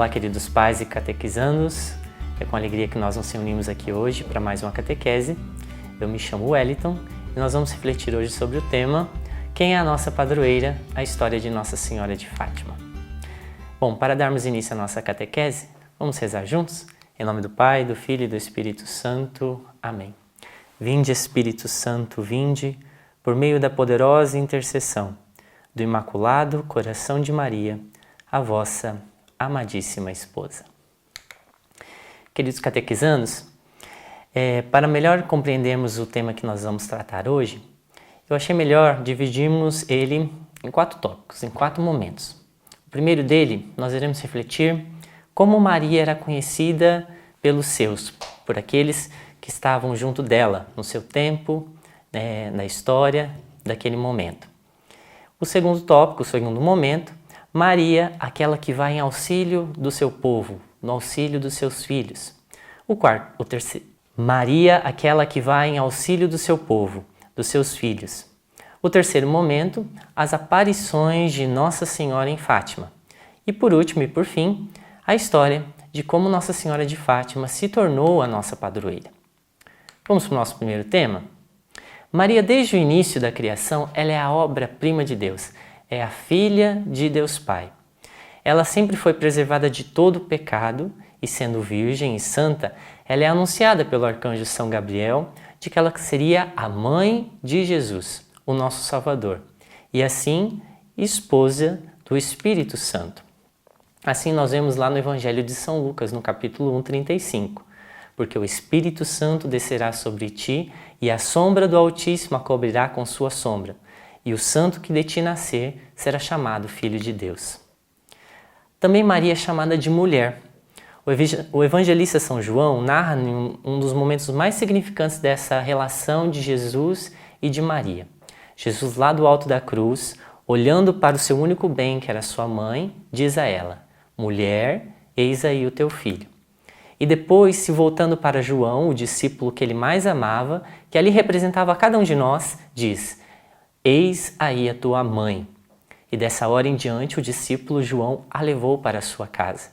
Olá, queridos pais e catequizandos. É com alegria que nós nos reunimos aqui hoje para mais uma catequese. Eu me chamo Wellington e nós vamos refletir hoje sobre o tema Quem é a nossa padroeira? A história de Nossa Senhora de Fátima. Bom, para darmos início à nossa catequese, vamos rezar juntos? Em nome do Pai, do Filho e do Espírito Santo. Amém. Vinde, Espírito Santo, vinde, por meio da poderosa intercessão do Imaculado Coração de Maria, a vossa amadíssima esposa. Queridos catequizandos, para melhor compreendermos o tema que nós vamos tratar hoje, eu achei melhor dividirmos ele em 4 tópicos, em 4 momentos. O primeiro dele, nós iremos refletir como Maria era conhecida pelos seus, por aqueles que estavam junto dela no seu tempo, na história daquele momento. O segundo tópico, o segundo momento, Maria, aquela que vai em auxílio do seu povo, no auxílio dos seus filhos. O terceiro, Maria, aquela que vai em auxílio do seu povo, dos seus filhos. O terceiro momento, as aparições de Nossa Senhora em Fátima. E por último e por fim, a história de como Nossa Senhora de Fátima se tornou a nossa padroeira. Vamos para o nosso primeiro tema? Maria, desde o início da criação, ela é a obra-prima de Deus. É a filha de Deus Pai. Ela sempre foi preservada de todo pecado e, sendo virgem e santa, ela é anunciada pelo arcanjo São Gabriel de que ela seria a mãe de Jesus, o nosso Salvador, e assim, esposa do Espírito Santo. Assim nós vemos lá no Evangelho de São Lucas, no capítulo 1, 35. Porque o Espírito Santo descerá sobre ti e a sombra do Altíssimo a cobrirá com sua sombra. E o santo que de ti nascer será chamado Filho de Deus. Também Maria é chamada de mulher. O evangelista São João narra um dos momentos mais significantes dessa relação de Jesus e de Maria. Jesus lá do alto da cruz, olhando para o seu único bem, que era sua mãe, diz a ela: mulher, eis aí o teu filho. E depois, se voltando para João, o discípulo que ele mais amava, que ali representava cada um de nós, diz: eis aí a tua mãe. E dessa hora em diante, o discípulo João a levou para a sua casa.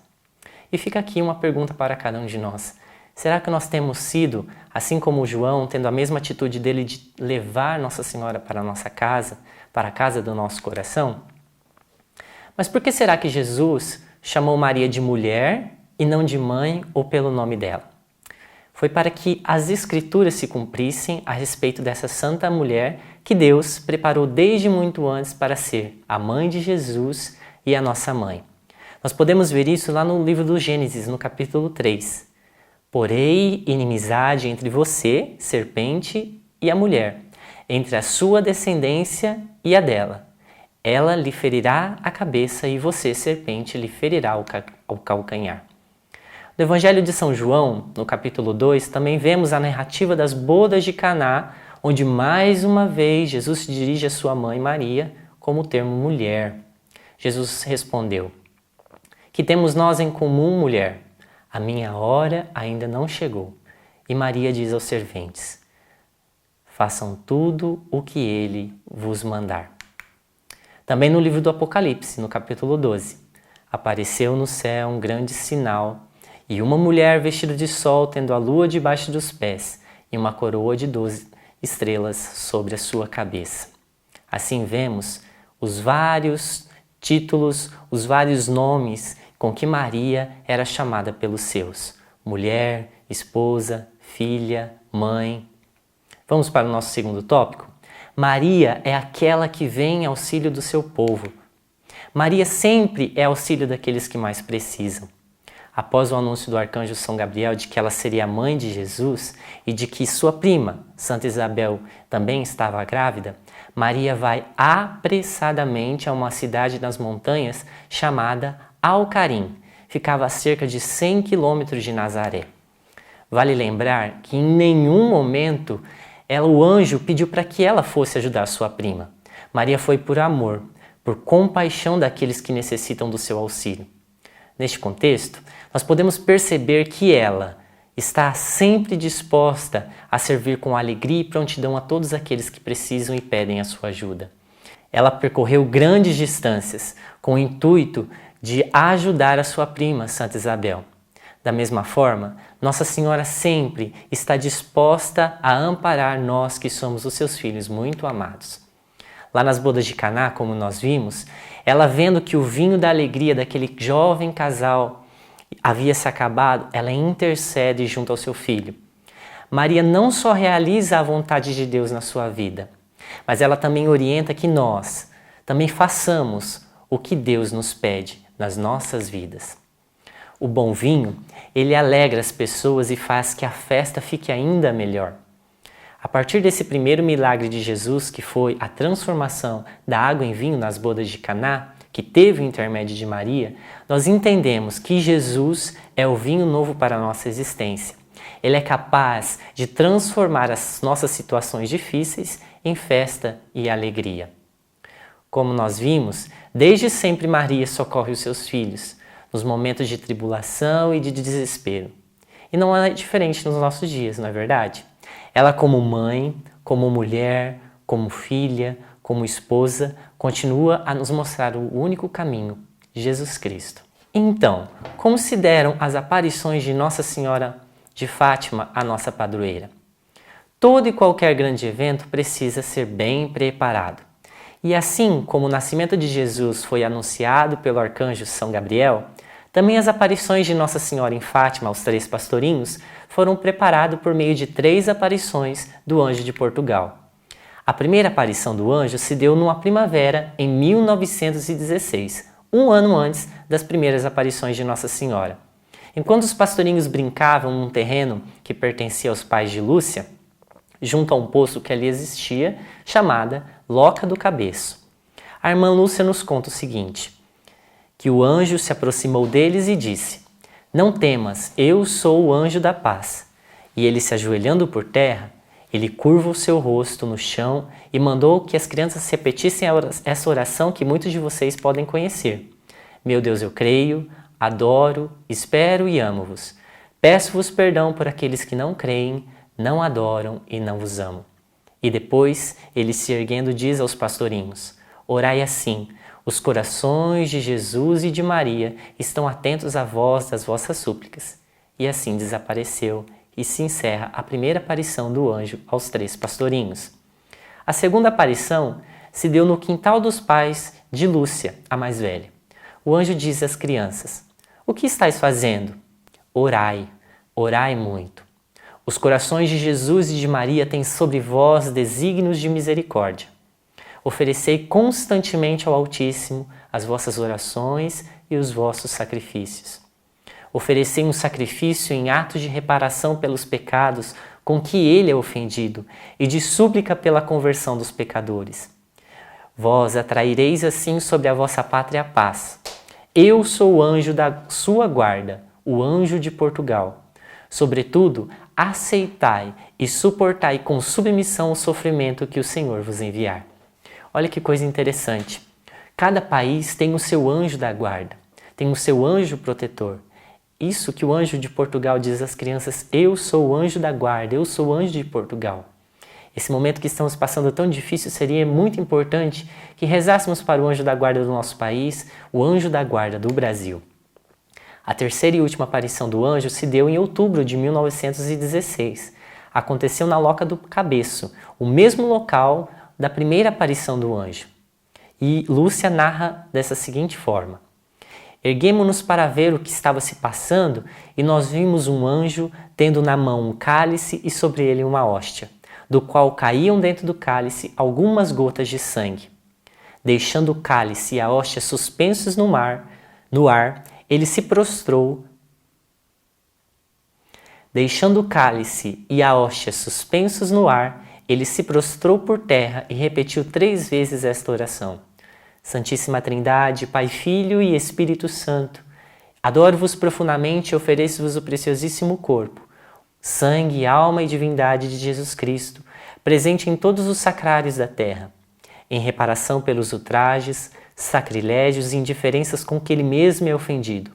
E fica aqui uma pergunta para cada um de nós. Será que nós temos sido, assim como o João, tendo a mesma atitude dele de levar Nossa Senhora para a nossa casa, para a casa do nosso coração? Mas por que será que Jesus chamou Maria de mulher e não de mãe ou pelo nome dela? Foi para que as Escrituras se cumprissem a respeito dessa santa mulher que Deus preparou desde muito antes para ser a mãe de Jesus e a nossa mãe. Nós podemos ver isso lá no livro do Gênesis, no capítulo 3. Porém, inimizade entre você, serpente, e a mulher, entre a sua descendência e a dela. Ela lhe ferirá a cabeça e você, serpente, lhe ferirá o calcanhar. No Evangelho de São João, no capítulo 2, também vemos a narrativa das bodas de Caná, onde mais uma vez Jesus se dirige à sua mãe Maria como o termo mulher. Jesus respondeu: que temos nós em comum, mulher? A minha hora ainda não chegou. E Maria diz aos serventes: façam tudo o que ele vos mandar. Também no livro do Apocalipse, no capítulo 12, apareceu no céu um grande sinal, e uma mulher vestida de sol, tendo a lua debaixo dos pés, e uma coroa de 12 estrelas sobre a sua cabeça. Assim vemos os vários títulos, os vários nomes com que Maria era chamada pelos seus: mulher, esposa, filha, mãe. Vamos para o nosso segundo tópico? Maria é aquela que vem em auxílio do seu povo. Maria sempre é auxílio daqueles que mais precisam. Após o anúncio do arcanjo São Gabriel de que ela seria a mãe de Jesus e de que sua prima, Santa Isabel, também estava grávida, Maria vai apressadamente a uma cidade nas montanhas chamada Alcarim. Ficava a cerca de 100 quilômetros de Nazaré. Vale lembrar que em nenhum momento o anjo pediu para que ela fosse ajudar sua prima. Maria foi por amor, por compaixão daqueles que necessitam do seu auxílio. Neste contexto, nós podemos perceber que ela está sempre disposta a servir com alegria e prontidão a todos aqueles que precisam e pedem a sua ajuda. Ela percorreu grandes distâncias com o intuito de ajudar a sua prima, Santa Isabel. Da mesma forma, Nossa Senhora sempre está disposta a amparar nós que somos os seus filhos muito amados. Lá nas bodas de Caná, como nós vimos, ela vendo que o vinho da alegria daquele jovem casal havia se acabado, ela intercede junto ao seu filho. Maria não só realiza a vontade de Deus na sua vida, mas ela também orienta que nós também façamos o que Deus nos pede nas nossas vidas. O bom vinho, ele alegra as pessoas e faz que a festa fique ainda melhor. A partir desse primeiro milagre de Jesus, que foi a transformação da água em vinho nas bodas de Caná, que teve o intermédio de Maria, nós entendemos que Jesus é o vinho novo para a nossa existência. Ele é capaz de transformar as nossas situações difíceis em festa e alegria. Como nós vimos, desde sempre Maria socorre os seus filhos nos momentos de tribulação e de desespero. E não é diferente nos nossos dias, não é verdade? Ela, como mãe, como mulher, como filha, como esposa, continua a nos mostrar o único caminho, Jesus Cristo. Então, como se deram as aparições de Nossa Senhora de Fátima, a nossa padroeira? Todo e qualquer grande evento precisa ser bem preparado. E assim como o nascimento de Jesus foi anunciado pelo arcanjo São Gabriel, também as aparições de Nossa Senhora em Fátima aos 3 pastorinhos foram preparadas por meio de 3 aparições do anjo de Portugal. A primeira aparição do anjo se deu numa primavera em 1916, um ano antes das primeiras aparições de Nossa Senhora. Enquanto os pastorinhos brincavam num terreno que pertencia aos pais de Lúcia, junto a um poço que ali existia, chamada Loca do Cabeço. A irmã Lúcia nos conta o seguinte, que o anjo se aproximou deles e disse: "Não temas, eu sou o anjo da paz." E ele, se ajoelhando por terra, ele curva o seu rosto no chão e mandou que as crianças repetissem essa oração que muitos de vocês podem conhecer. "Meu Deus, eu creio, adoro, espero e amo-vos. Peço-vos perdão por aqueles que não creem, não adoram e não vos amam." E depois, ele se erguendo diz aos pastorinhos: "Orai assim, os corações de Jesus e de Maria estão atentos à voz das vossas súplicas." E assim desapareceu e se encerra a primeira aparição do anjo aos 3 pastorinhos. A segunda aparição se deu no quintal dos pais de Lúcia, a mais velha. O anjo diz às crianças: "O que estáis fazendo? Orai, orai muito. Os corações de Jesus e de Maria têm sobre vós desígnios de misericórdia. Oferecei constantemente ao Altíssimo as vossas orações e os vossos sacrifícios. Oferecei um sacrifício em ato de reparação pelos pecados com que ele é ofendido e de súplica pela conversão dos pecadores. Vós atraireis assim sobre a vossa pátria a paz. Eu sou o anjo da sua guarda, o anjo de Portugal. Sobretudo, aceitai e suportai com submissão o sofrimento que o Senhor vos enviar." Olha que coisa interessante. Cada país tem o seu anjo da guarda, tem o seu anjo protetor. Isso que o anjo de Portugal diz às crianças: "Eu sou o anjo da guarda, eu sou o anjo de Portugal." Esse momento que estamos passando tão difícil, seria muito importante que rezássemos para o anjo da guarda do nosso país, o anjo da guarda do Brasil. A terceira e última aparição do anjo se deu em outubro de 1916. Aconteceu na Loca do Cabeço, o mesmo local da primeira aparição do anjo. E Lúcia narra dessa seguinte forma: "Erguemo-nos para ver o que estava se passando e nós vimos um anjo tendo na mão um cálice e sobre ele uma hóstia, do qual caíam dentro do cálice algumas gotas de sangue. Deixando o cálice e a hóstia suspensos no ar, ele se prostrou. Deixando o cálice e a hóstia suspensos no ar, ele se prostrou por terra e repetiu 3 vezes esta oração: Santíssima Trindade, Pai, Filho e Espírito Santo, adoro-vos profundamente e ofereço-vos o preciosíssimo corpo, sangue, alma e divindade de Jesus Cristo, presente em todos os sacrários da terra, em reparação pelos ultrajes, sacrilégios e indiferenças com que ele mesmo é ofendido,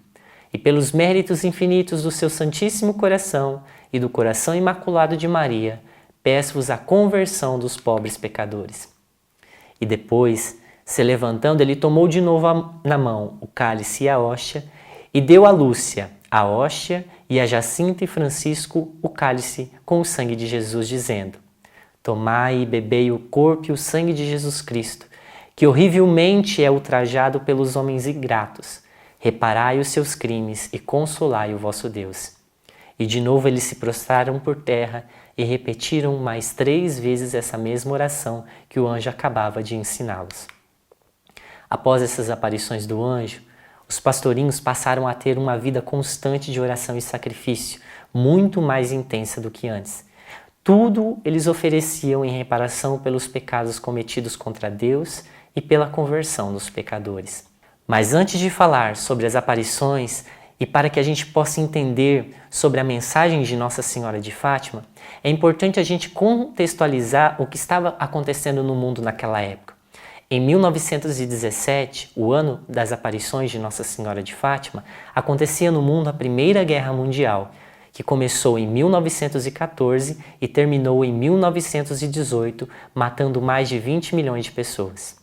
e pelos méritos infinitos do seu Santíssimo Coração e do Coração Imaculado de Maria, peço-vos a conversão dos pobres pecadores." E depois Se levantando, ele tomou de novo na mão o cálice e a hóstia, e deu a Lúcia a hóstia e a Jacinta e Francisco o cálice com o sangue de Jesus, dizendo: Tomai e bebei o corpo e o sangue de Jesus Cristo, que horrivelmente é ultrajado pelos homens ingratos. Reparai os seus crimes e consolai o vosso Deus. E de novo eles se prostraram por terra e repetiram mais 3 vezes essa mesma oração que o anjo acabava de ensiná-los. Após essas aparições do anjo, os pastorinhos passaram a ter uma vida constante de oração e sacrifício, muito mais intensa do que antes. Tudo eles ofereciam em reparação pelos pecados cometidos contra Deus e pela conversão dos pecadores. Mas antes de falar sobre as aparições e para que a gente possa entender sobre a mensagem de Nossa Senhora de Fátima, é importante a gente contextualizar o que estava acontecendo no mundo naquela época. Em 1917, o ano das aparições de Nossa Senhora de Fátima, acontecia no mundo a Primeira Guerra Mundial, que começou em 1914 e terminou em 1918, matando mais de 20 milhões de pessoas.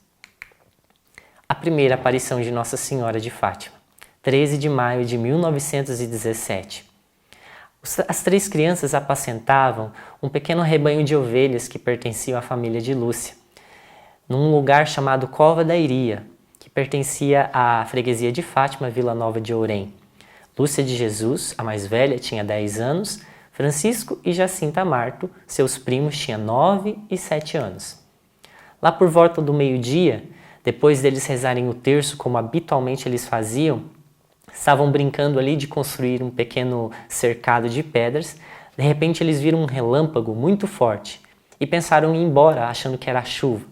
A primeira aparição de Nossa Senhora de Fátima, 13 de maio de 1917. As 3 crianças apacentavam um pequeno rebanho de ovelhas que pertenciam à família de Lúcia, num lugar chamado Cova da Iria, que pertencia à freguesia de Fátima, Vila Nova de Ourém. Lúcia de Jesus, a mais velha, tinha 10 anos, Francisco e Jacinta Marto, seus primos, tinham 9 e 7 anos. Lá por volta do meio-dia, depois deles rezarem o terço como habitualmente eles faziam, estavam brincando ali de construir um pequeno cercado de pedras. De repente eles viram um relâmpago muito forte e pensaram em ir embora, achando que era chuva.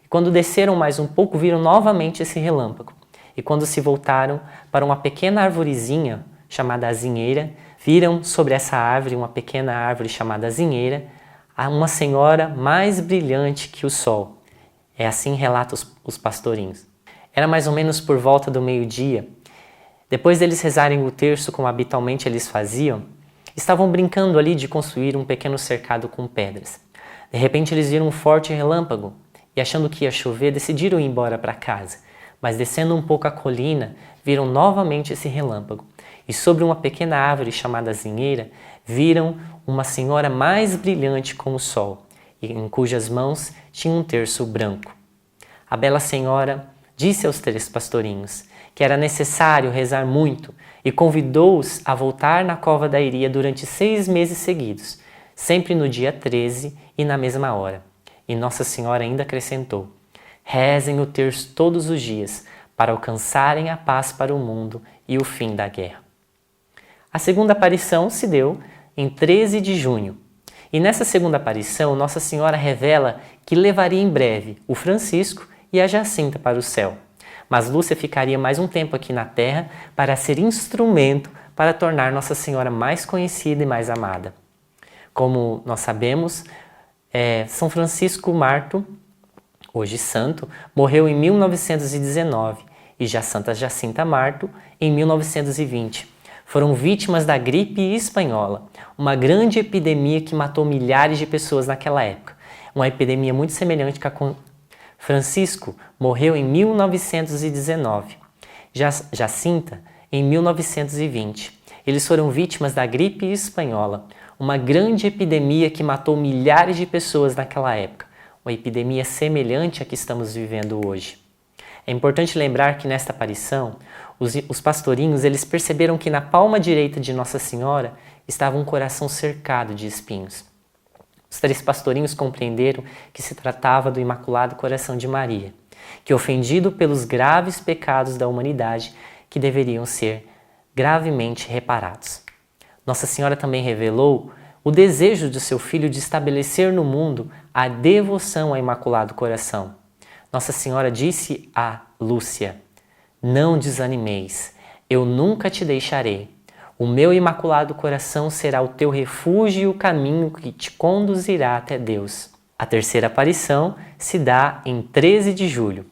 E quando desceram mais um pouco, viram novamente esse relâmpago. E quando se voltaram para uma pequena arvorezinha chamada azinheira, viram sobre essa árvore, uma pequena árvore chamada azinheira, uma senhora mais brilhante que o sol. É assim relatam os pastorinhos. Era mais ou menos por volta do meio-dia. Depois deles rezarem o terço como habitualmente eles faziam, estavam brincando ali de construir um pequeno cercado com pedras. De repente eles viram um forte relâmpago e, achando que ia chover, decidiram ir embora para casa. Mas descendo um pouco a colina, viram novamente esse relâmpago. E sobre uma pequena árvore chamada azinheira, viram uma senhora mais brilhante como o sol, em cujas mãos tinha um terço branco. A bela senhora disse aos 3 pastorinhos que era necessário rezar muito e convidou-os a voltar na Cova da Iria durante 6 meses seguidos, sempre no dia 13 e na mesma hora. E Nossa Senhora ainda acrescentou: rezem o terço todos os dias para alcançarem a paz para o mundo e o fim da guerra. A segunda aparição se deu em 13 de junho. E nessa segunda aparição, Nossa Senhora revela que levaria em breve o Francisco e a Jacinta para o céu. Mas Lúcia ficaria mais um tempo aqui na terra para ser instrumento para tornar Nossa Senhora mais conhecida e mais amada. Como nós sabemos, São Francisco Marto, hoje santo, morreu em 1919 e já Santa Jacinta Marto em 1920. Foram vítimas da gripe espanhola, uma grande epidemia que matou milhares de pessoas naquela época. Uma epidemia muito semelhante com Francisco morreu em 1919, Jacinta em 1920. Eles foram vítimas da gripe espanhola, uma grande epidemia que matou milhares de pessoas naquela época, uma epidemia semelhante à que estamos vivendo hoje. É importante lembrar que nesta aparição, os pastorinhos eles perceberam que na palma direita de Nossa Senhora estava um coração cercado de espinhos. Os 3 pastorinhos compreenderam que se tratava do Imaculado Coração de Maria, que ofendido pelos graves pecados da humanidade que deveriam ser gravemente reparados. Nossa Senhora também revelou o desejo de seu filho de estabelecer no mundo a devoção ao Imaculado Coração. Nossa Senhora disse a Lúcia: não desanimeis, eu nunca te deixarei. O meu Imaculado Coração será o teu refúgio e o caminho que te conduzirá até Deus. A terceira aparição se dá em 13 de julho.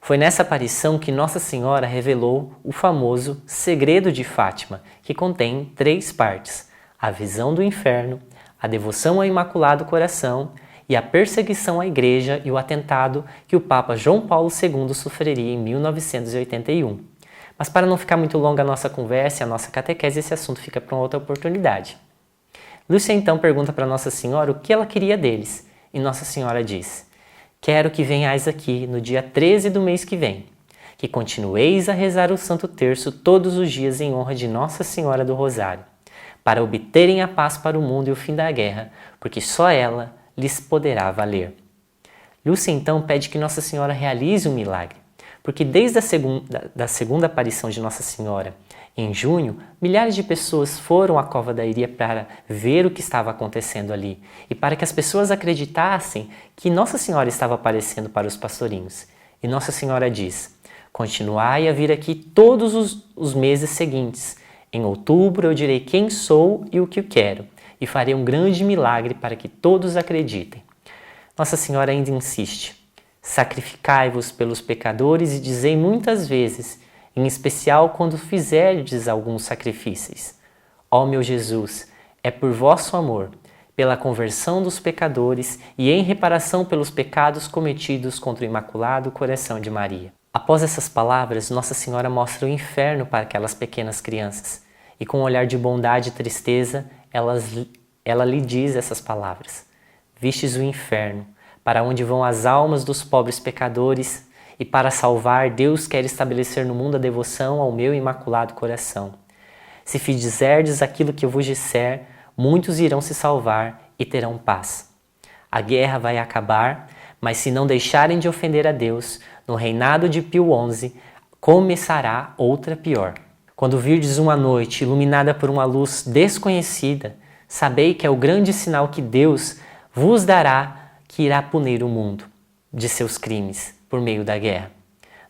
Foi nessa aparição que Nossa Senhora revelou o famoso Segredo de Fátima, que contém 3 partes: a visão do inferno, a devoção ao Imaculado Coração e a perseguição à Igreja e o atentado que o Papa João Paulo II sofreria em 1981. Mas para não ficar muito longa a nossa conversa e a nossa catequese, esse assunto fica para uma outra oportunidade. Lúcia então pergunta para Nossa Senhora o que ela queria deles, e Nossa Senhora diz: quero que venhais aqui no dia 13 do mês que vem, que continueis a rezar o Santo Terço todos os dias em honra de Nossa Senhora do Rosário, para obterem a paz para o mundo e o fim da guerra, porque só ela lhes poderá valer. Lúcia então pede que Nossa Senhora realize um milagre, porque desde a segunda aparição de Nossa Senhora, em junho, milhares de pessoas foram à Cova da Iria para ver o que estava acontecendo ali e para que as pessoas acreditassem que Nossa Senhora estava aparecendo para os pastorinhos. E Nossa Senhora diz: continuai a vir aqui todos os meses seguintes. Em outubro eu direi quem sou e o que eu quero, e farei um grande milagre para que todos acreditem. Nossa Senhora ainda insiste: sacrificai-vos pelos pecadores e dizei muitas vezes, em especial quando fizerdes alguns sacrifícios: ó meu Jesus, é por vosso amor, pela conversão dos pecadores e em reparação pelos pecados cometidos contra o Imaculado Coração de Maria. Após essas palavras, Nossa Senhora mostra o inferno para aquelas pequenas crianças e com um olhar de bondade e tristeza, ela lhe diz essas palavras: vistes o inferno, para onde vão as almas dos pobres pecadores, e para salvar, Deus quer estabelecer no mundo a devoção ao meu Imaculado Coração. Se fizerdes aquilo que eu vos disser, muitos irão se salvar e terão paz. A guerra vai acabar, mas se não deixarem de ofender a Deus, no reinado de Pio XI, começará outra pior. Quando virdes uma noite iluminada por uma luz desconhecida, sabei que é o grande sinal que Deus vos dará, que irá punir o mundo de seus crimes por meio da guerra,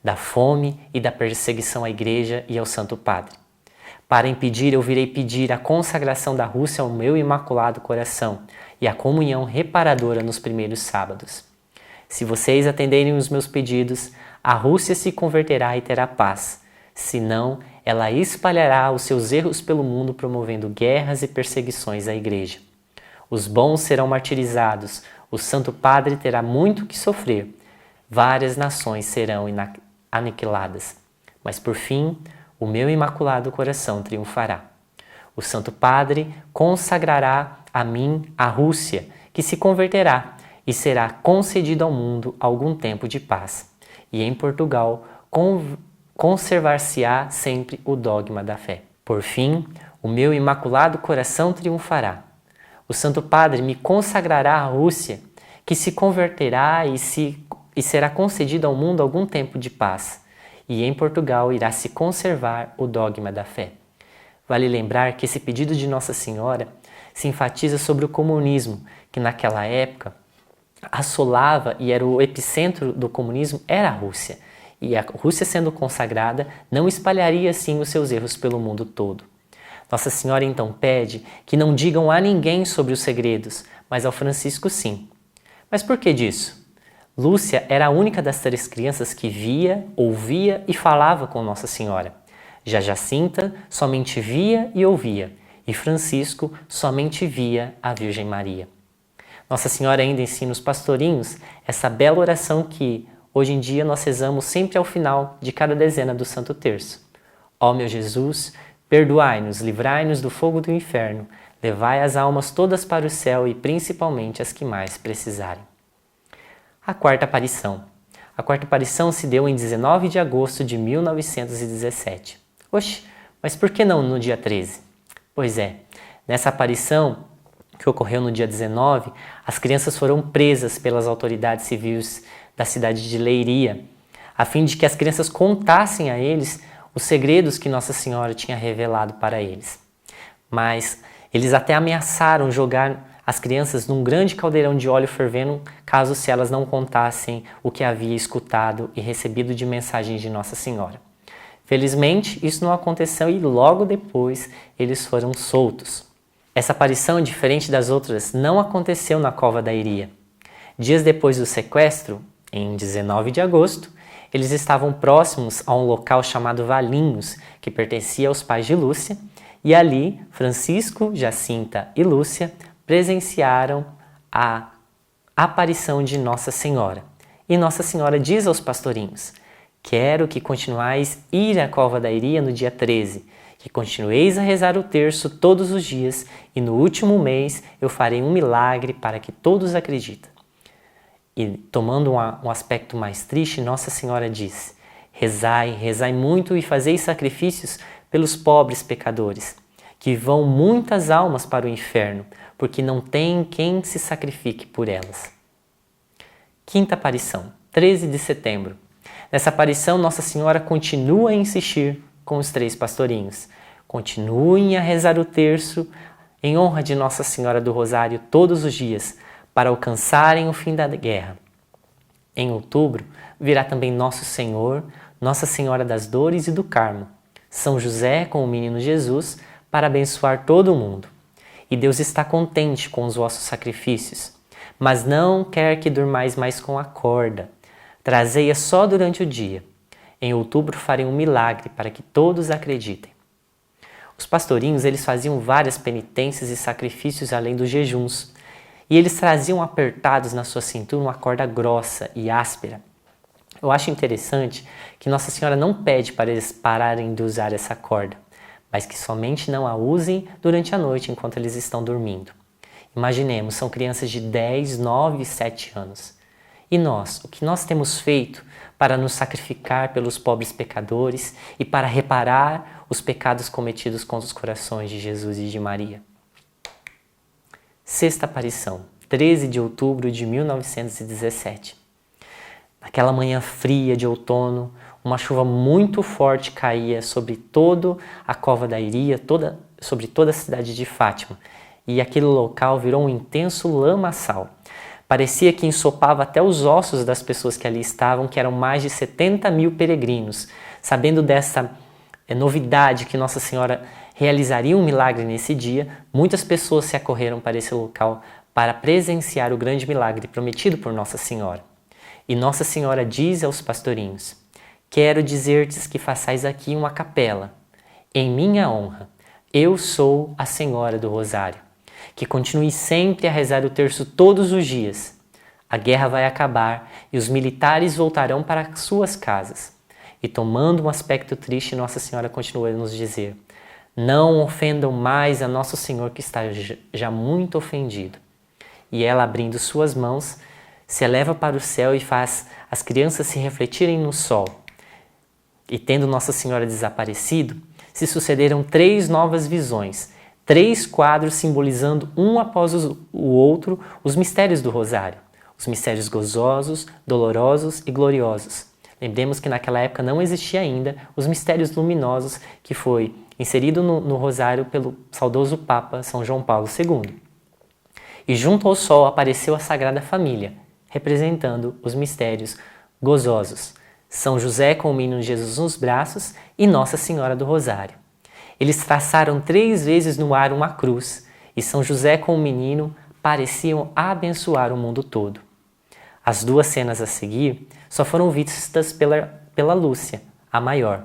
da fome e da perseguição à Igreja e ao Santo Padre. Para impedir, eu virei pedir a consagração da Rússia ao meu Imaculado Coração e a comunhão reparadora nos primeiros sábados. Se vocês atenderem os meus pedidos, a Rússia se converterá e terá paz. Senão, ela espalhará os seus erros pelo mundo, promovendo guerras e perseguições à Igreja. Os bons serão martirizados, o Santo Padre terá muito que sofrer, várias nações serão aniquiladas, mas por fim, o meu Imaculado Coração triunfará. O Santo Padre consagrará a mim a Rússia, que se converterá, e será concedido ao mundo algum tempo de paz. E em Portugal conservar-se-á sempre o dogma da fé. Por fim, o meu Imaculado Coração triunfará. O Santo Padre me consagrará a Rússia, que se converterá e será concedido ao mundo algum tempo de paz. E em Portugal irá se conservar o dogma da fé. Vale lembrar que esse pedido de Nossa Senhora se enfatiza sobre o comunismo, que naquela época assolava e era o epicentro do comunismo, era a Rússia. E a Rússia, sendo consagrada, não espalharia assim os seus erros pelo mundo todo. Nossa Senhora então pede que não digam a ninguém sobre os segredos, mas ao Francisco sim. Mas por que disso? Lúcia era a única das 3 crianças que via, ouvia e falava com Nossa Senhora. Já Jacinta somente via e ouvia, e Francisco somente via a Virgem Maria. Nossa Senhora ainda ensina os pastorinhos essa bela oração que, hoje em dia, nós rezamos sempre ao final de cada dezena do Santo Terço. Ó meu Jesus, perdoai-nos, livrai-nos do fogo do inferno, levai as almas todas para o céu e principalmente as que mais precisarem. A quarta aparição. A quarta aparição se deu em 19 de agosto de 1917. Oxe, mas por que não no dia 13? Pois é, nessa aparição, que ocorreu no dia 19, as crianças foram presas pelas autoridades civis da cidade de Leiria, a fim de que as crianças contassem a eles os segredos que Nossa Senhora tinha revelado para eles. Mas eles até ameaçaram jogar as crianças num grande caldeirão de óleo fervendo, caso se elas não contassem o que havia escutado e recebido de mensagens de Nossa Senhora. Felizmente, isso não aconteceu e logo depois eles foram soltos. Essa aparição, diferente das outras, não aconteceu na Cova da Iria. Dias depois do sequestro, em 19 de agosto, eles estavam próximos a um local chamado Valinhos, que pertencia aos pais de Lúcia, e ali Francisco, Jacinta e Lúcia presenciaram a aparição de Nossa Senhora. E Nossa Senhora diz aos pastorinhos: quero que continuais ir à cova da Iria no dia 13, que continueis a rezar o terço todos os dias, e no último mês eu farei um milagre para que todos acreditem. E tomando um aspecto mais triste, Nossa Senhora diz: rezai, rezai muito e fazei sacrifícios pelos pobres pecadores, que vão muitas almas para o inferno, porque não tem quem se sacrifique por elas. Quinta aparição, 13 de setembro. Nessa aparição, Nossa Senhora continua a insistir com os 3 pastorinhos. Continuem a rezar o terço em honra de Nossa Senhora do Rosário todos os dias, para alcançarem o fim da guerra. Em outubro, virá também Nosso Senhor, Nossa Senhora das Dores e do Carmo, São José com o menino Jesus, para abençoar todo o mundo. E Deus está contente com os vossos sacrifícios, mas não quer que durmais mais com a corda. Trazei-a só durante o dia. Em outubro farei um milagre para que todos acreditem. Os pastorinhos, eles faziam várias penitências e sacrifícios além dos jejuns. E eles traziam apertados na sua cintura uma corda grossa e áspera. Eu acho interessante que Nossa Senhora não pede para eles pararem de usar essa corda, mas que somente não a usem durante a noite enquanto eles estão dormindo. Imaginemos, são crianças de 10, 9 e 7 anos. E nós, o que nós temos feito para nos sacrificar pelos pobres pecadores e para reparar os pecados cometidos contra os corações de Jesus e de Maria? Sexta aparição, 13 de outubro de 1917. Naquela manhã fria de outono, uma chuva muito forte caía sobre toda a cova da Iria, sobre toda a cidade de Fátima, e aquele local virou um intenso lamaçal. Parecia que ensopava até os ossos das pessoas que ali estavam, que eram mais de 70 mil peregrinos. Sabendo dessa novidade que Nossa Senhora realizaria um milagre nesse dia, muitas pessoas se acorreram para esse local para presenciar o grande milagre prometido por Nossa Senhora. E Nossa Senhora diz aos pastorinhos: quero dizer-te que façais aqui uma capela, em minha honra. Eu sou a Senhora do Rosário. Que continue sempre a rezar o terço todos os dias. A guerra vai acabar e os militares voltarão para suas casas. E tomando um aspecto triste, Nossa Senhora continua a nos dizer: não ofendam mais a Nosso Senhor, que está já muito ofendido. E ela, abrindo suas mãos, se eleva para o céu e faz as crianças se refletirem no sol. E tendo Nossa Senhora desaparecido, se sucederam 3 novas visões, 3 quadros simbolizando um após o outro os mistérios do Rosário, os mistérios gozosos, dolorosos e gloriosos. Lembremos que naquela época não existia ainda os mistérios luminosos, que foi inserido no Rosário pelo saudoso Papa São João Paulo II. E junto ao sol apareceu a Sagrada Família, representando os mistérios gozosos, São José com o menino Jesus nos braços e Nossa Senhora do Rosário. Eles traçaram 3 vezes no ar uma cruz, e São José com o menino pareciam abençoar o mundo todo. As 2 cenas a seguir só foram vistas pela Lúcia, a maior.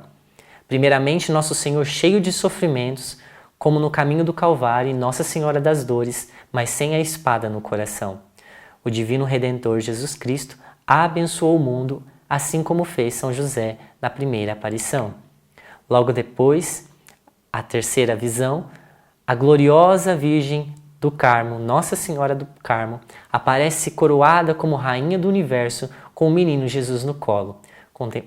Primeiramente, Nosso Senhor cheio de sofrimentos, como no caminho do Calvário, e Nossa Senhora das Dores, mas sem a espada no coração. O Divino Redentor Jesus Cristo abençoou o mundo, assim como fez São José na primeira aparição. Logo depois, a terceira visão, a gloriosa Virgem do Carmo, Nossa Senhora do Carmo, aparece coroada como Rainha do Universo com o menino Jesus no colo,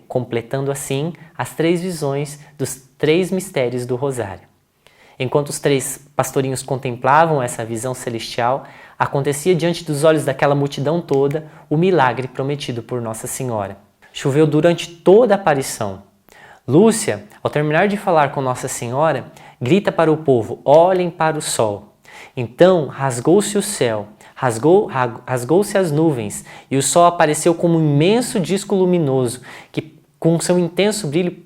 completando assim as 3 visões dos 3 mistérios do Rosário. Enquanto os 3 pastorinhos contemplavam essa visão celestial, acontecia diante dos olhos daquela multidão toda o milagre prometido por Nossa Senhora. Choveu durante toda a aparição. Lúcia, ao terminar de falar com Nossa Senhora, grita para o povo: olhem para o sol. Então rasgou-se o céu, rasgou-se as nuvens, e o sol apareceu como um imenso disco luminoso, que com seu intenso brilho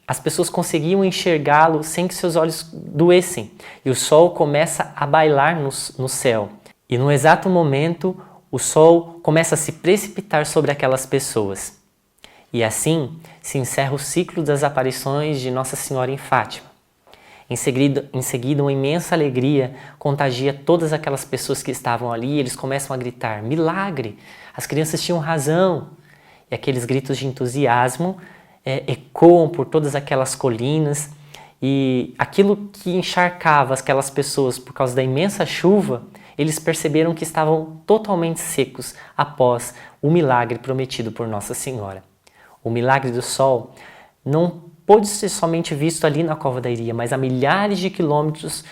as pessoas conseguiam enxergá-lo sem que seus olhos doessem. E o sol começa a bailar no céu. E no exato momento, o sol começa a se precipitar sobre aquelas pessoas. E assim se encerra o ciclo das aparições de Nossa Senhora em Fátima. Em seguida, uma imensa alegria contagia todas aquelas pessoas que estavam ali. Eles começam a gritar: milagre! As crianças tinham razão. E aqueles gritos de entusiasmo ecoam por todas aquelas colinas. E aquilo que encharcava aquelas pessoas por causa da imensa chuva, eles perceberam que estavam totalmente secos após o milagre prometido por Nossa Senhora. O milagre do sol não pôde ser somente visto ali na Cova da Iria, mas a milhares de quilômetros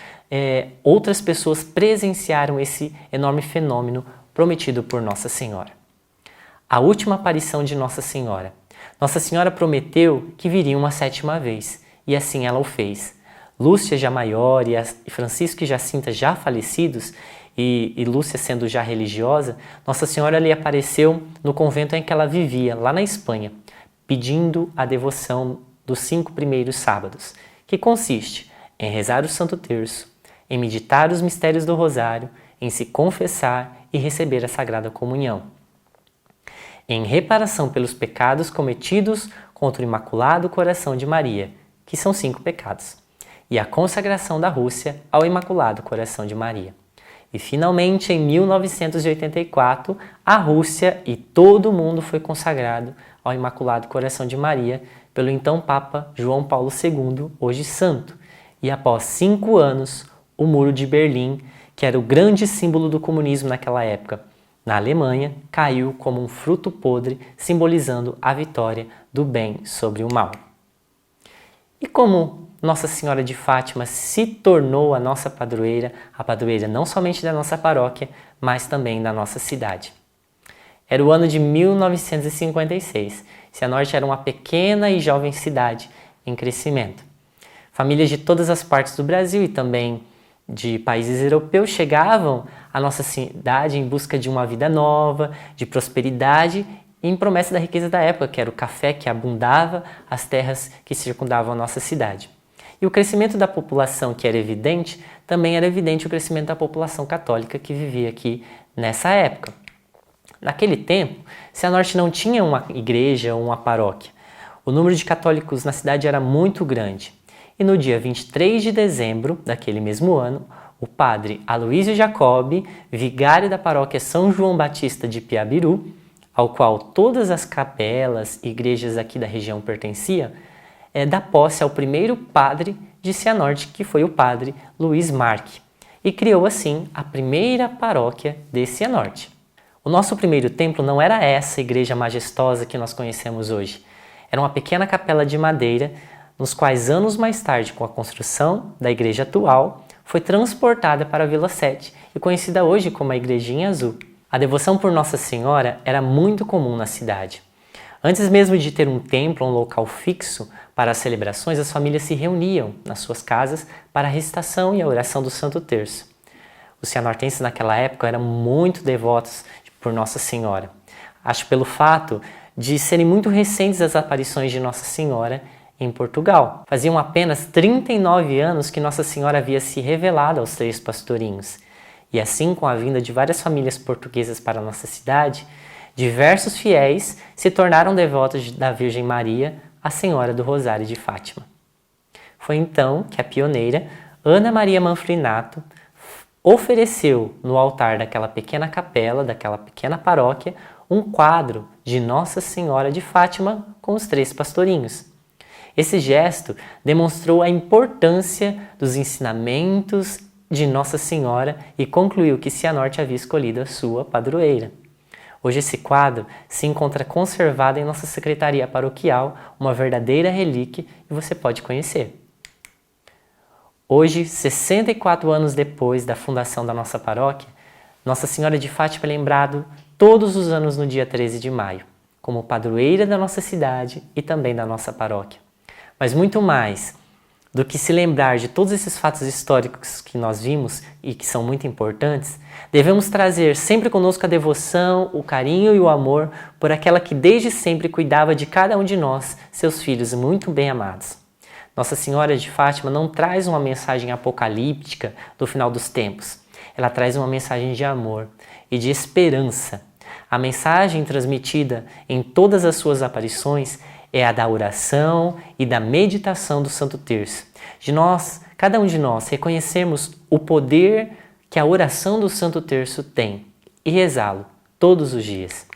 outras pessoas presenciaram esse enorme fenômeno prometido por Nossa Senhora. A última aparição de Nossa Senhora. Nossa Senhora prometeu que viria uma 7ª vez, e assim ela o fez. Lúcia já maior e Francisco e Jacinta já falecidos, e Lúcia sendo já religiosa, Nossa Senhora lhe apareceu no convento em que ela vivia, lá na Espanha, pedindo a devoção dos 5 primeiros sábados, que consiste em rezar o Santo Terço, em meditar os mistérios do Rosário, em se confessar e receber a Sagrada Comunhão, em reparação pelos pecados cometidos contra o Imaculado Coração de Maria, que são 5 pecados, e a consagração da Rússia ao Imaculado Coração de Maria. E finalmente, em 1984, a Rússia e todo o mundo foi consagrado ao Imaculado Coração de Maria pelo então Papa João Paulo II, hoje santo. E após 5 anos, o Muro de Berlim, que era o grande símbolo do comunismo naquela época, na Alemanha, caiu como um fruto podre, simbolizando a vitória do bem sobre o mal. E como Nossa Senhora de Fátima se tornou a nossa padroeira, a padroeira não somente da nossa paróquia, mas também da nossa cidade. Era o ano de 1956. Cianorte era uma pequena e jovem cidade em crescimento. Famílias de todas as partes do Brasil e também de países europeus chegavam à nossa cidade em busca de uma vida nova, de prosperidade e em promessa da riqueza da época, que era o café que abundava, as terras que circundavam a nossa cidade. E o crescimento da população, que era evidente, também era evidente o crescimento da população católica que vivia aqui nessa época. Naquele tempo, Cianorte não tinha uma igreja ou uma paróquia. O número de católicos na cidade era muito grande. E no dia 23 de dezembro daquele mesmo ano, o padre Aloísio Jacobi, vigário da paróquia São João Batista de Piabiru, ao qual todas as capelas e igrejas aqui da região pertenciam, dá posse ao primeiro padre de Cianorte, que foi o padre Luiz Marque, e criou assim a primeira paróquia de Cianorte. O nosso primeiro templo não era essa igreja majestosa que nós conhecemos hoje. Era uma pequena capela de madeira, nos quais anos mais tarde, com a construção da igreja atual, foi transportada para a Vila 7 e conhecida hoje como a Igrejinha Azul. A devoção por Nossa Senhora era muito comum na cidade. Antes mesmo de ter um templo, um local fixo para as celebrações, as famílias se reuniam nas suas casas para a recitação e a oração do Santo Terço. Os cianortenses naquela época eram muito devotos por Nossa Senhora. Acho pelo fato de serem muito recentes as aparições de Nossa Senhora em Portugal. Faziam apenas 39 anos que Nossa Senhora havia se revelado aos 3 pastorinhos. E assim, com a vinda de várias famílias portuguesas para a nossa cidade, diversos fiéis se tornaram devotos da Virgem Maria, a Senhora do Rosário de Fátima. Foi então que a pioneira Ana Maria Manfrinato ofereceu no altar daquela pequena capela, daquela pequena paróquia, um quadro de Nossa Senhora de Fátima com os 3 pastorinhos. Esse gesto demonstrou a importância dos ensinamentos de Nossa Senhora e concluiu que Cianorte havia escolhido a sua padroeira. Hoje esse quadro se encontra conservado em nossa secretaria paroquial, uma verdadeira relíquia, e você pode conhecer. Hoje, 64 anos depois da fundação da nossa paróquia, Nossa Senhora de Fátima é lembrado todos os anos no dia 13 de maio, como padroeira da nossa cidade e também da nossa paróquia. Mas muito mais do que se lembrar de todos esses fatos históricos que nós vimos e que são muito importantes, devemos trazer sempre conosco a devoção, o carinho e o amor por aquela que desde sempre cuidava de cada um de nós, seus filhos muito bem amados. Nossa Senhora de Fátima não traz uma mensagem apocalíptica do final dos tempos. Ela traz uma mensagem de amor e de esperança. A mensagem transmitida em todas as suas aparições é a da oração e da meditação do Santo Terço. De nós, cada um de nós, reconhecermos o poder que a oração do Santo Terço tem e rezá-lo todos os dias.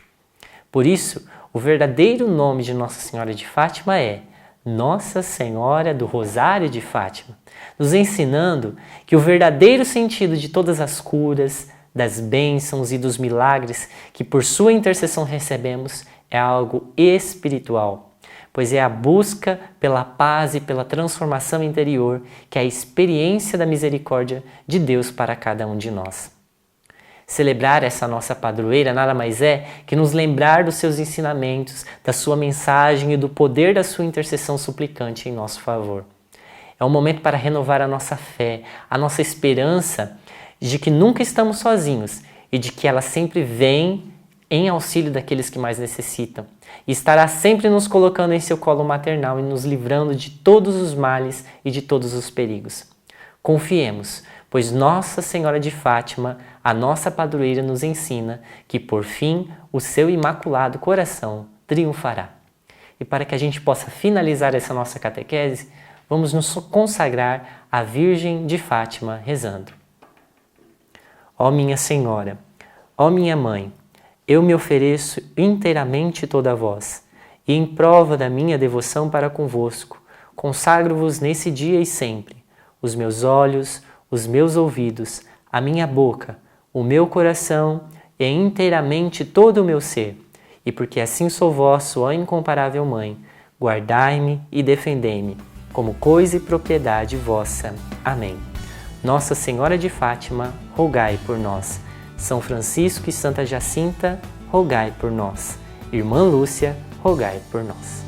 Por isso, o verdadeiro nome de Nossa Senhora de Fátima é Nossa Senhora do Rosário de Fátima, nos ensinando que o verdadeiro sentido de todas as curas, das bênçãos e dos milagres que por sua intercessão recebemos é algo espiritual, pois é a busca pela paz e pela transformação interior que é a experiência da misericórdia de Deus para cada um de nós. Celebrar essa nossa padroeira nada mais é que nos lembrar dos seus ensinamentos, da sua mensagem e do poder da sua intercessão suplicante em nosso favor. É um momento para renovar a nossa fé, a nossa esperança de que nunca estamos sozinhos e de que ela sempre vem em auxílio daqueles que mais necessitam. E estará sempre nos colocando em seu colo maternal e nos livrando de todos os males e de todos os perigos. Confiemos, pois Nossa Senhora de Fátima, a nossa padroeira, nos ensina que, por fim, o seu imaculado coração triunfará. E para que a gente possa finalizar essa nossa catequese, vamos nos consagrar à Virgem de Fátima rezando. Ó minha Senhora, ó minha Mãe, eu me ofereço inteiramente toda a vós, e em prova da minha devoção para convosco, consagro-vos nesse dia e sempre, os meus olhos, os meus ouvidos, a minha boca, o meu coração e inteiramente todo o meu ser. E porque assim sou vosso, ó incomparável Mãe, guardai-me e defendei-me, como coisa e propriedade vossa. Amém. Nossa Senhora de Fátima, rogai por nós. São Francisco e Santa Jacinta, rogai por nós. Irmã Lúcia, rogai por nós.